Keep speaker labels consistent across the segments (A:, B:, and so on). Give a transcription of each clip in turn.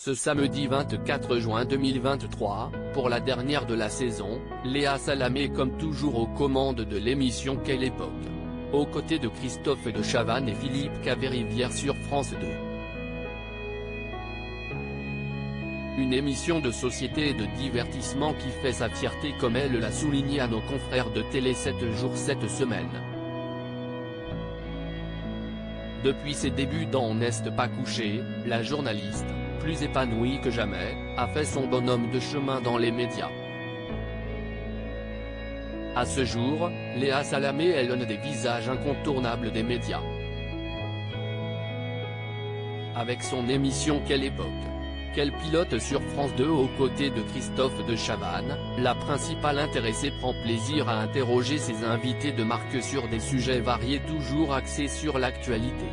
A: Ce samedi 24 juin 2023, pour la dernière de la saison, Léa Salamé est comme toujours aux commandes de l'émission Quelle époque, aux côtés de Christophe de Chavannes et Philippe Caverivière sur France 2. Une émission de société et de divertissement qui fait sa fierté comme elle l'a souligné à nos confrères de Télé 7 jours cette semaine. Depuis ses débuts dans On n'est pas couché, la journaliste, plus épanouie que jamais, a fait son bonhomme de chemin dans les médias. À ce jour, Léa Salamé est l'un des visages incontournables des médias. Avec son émission Quelle époque, qu'elle pilote sur France 2 aux côtés de Christophe de Chavannes, la principale intéressée prend plaisir à interroger ses invités de marque sur des sujets variés toujours axés sur l'actualité.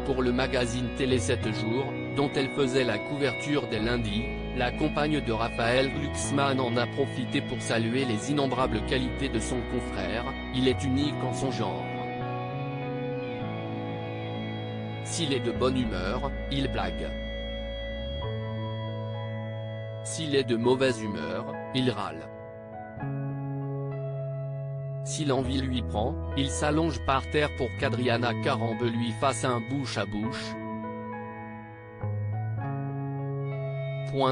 A: Pour le magazine Télé 7 jours, dont elle faisait la couverture dès lundi, la compagne de Raphaël Glucksmann en a profité pour saluer les innombrables qualités de son confrère, il est unique en son genre. S'il est de bonne humeur, il blague. S'il est de mauvaise humeur, il râle. Si l'envie lui prend, il s'allonge par terre pour qu'Adriana Carambe lui fasse un bouche à bouche.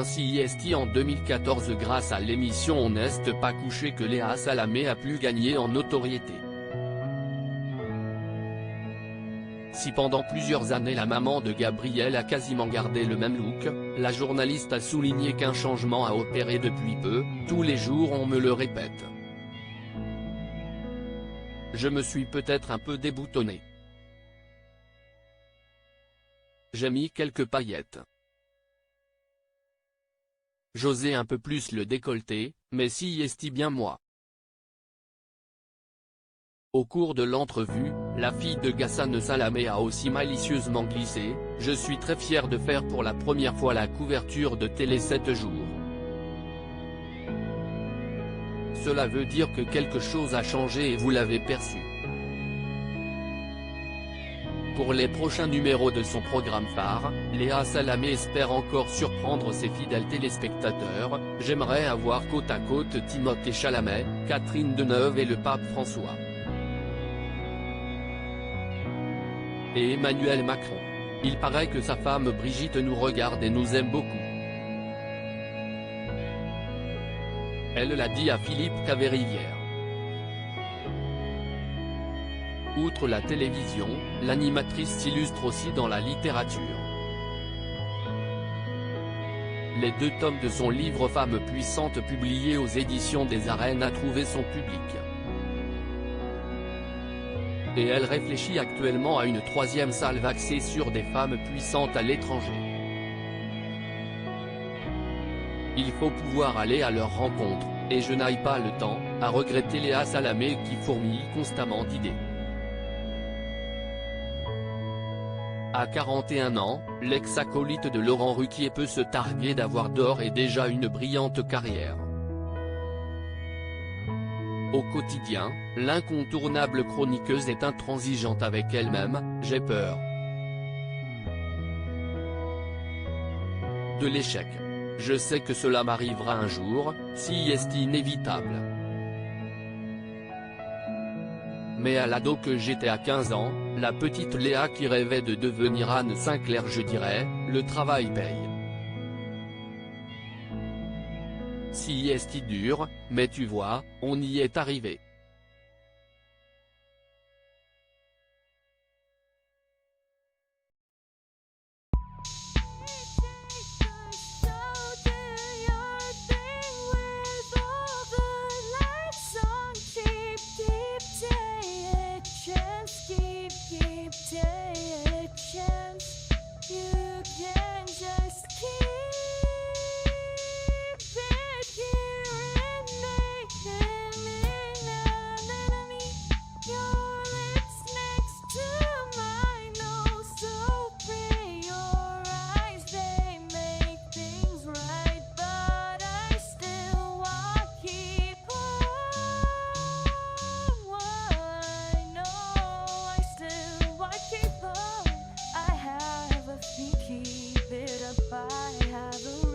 A: CIST en 2014 grâce à l'émission On n'est pas couché que Léa Salamé a pu gagner en notoriété. Si pendant plusieurs années la maman de Gabriel a quasiment gardé le même look, la journaliste a souligné qu'un changement a opéré depuis peu, tous les jours on me le répète. Je me suis peut-être un peu déboutonné. J'ai mis quelques paillettes. J'osais un peu plus le décolleté, mais si est bien moi. Au cours de l'entrevue, la fille de Ghassan Salamé a aussi malicieusement glissé « Je suis très fier de faire pour la première fois la couverture de Télé 7 jours. Cela veut dire que quelque chose a changé et vous l'avez perçu. » Pour les prochains numéros de son programme phare, Léa Salamé espère encore surprendre ses fidèles téléspectateurs. « J'aimerais avoir côte à côte Timothée Chalamet, Catherine Deneuve et le pape François. Et Emmanuel Macron. Il paraît que sa femme Brigitte nous regarde et nous aime beaucoup. » Elle l'a dit à Philippe Caverivière. Outre la télévision, l'animatrice s'illustre aussi dans la littérature. Les 2 tomes de son livre Femmes puissantes publié aux éditions des Arènes a trouvé son public. Et elle réfléchit actuellement à une 3e salve axée sur des femmes puissantes à l'étranger. Il faut pouvoir aller à leur rencontre, et je n'aille pas le temps, a regretté Léa Salamé qui fourmille constamment d'idées. À 41 ans, l'ex-acolyte de Laurent Ruquier peut se targuer d'avoir d'ores et déjà une brillante carrière. Au quotidien, l'incontournable chroniqueuse est intransigeante avec elle-même, « J'ai peur de l'échec. Je sais que cela m'arrivera un jour, si est inévitable. Mais à l'ado que j'étais à 15 ans, la petite Léa qui rêvait de devenir Anne Sinclair, je dirais, le travail paye. Si est dur, mais tu vois, on y est arrivé. »
B: I have a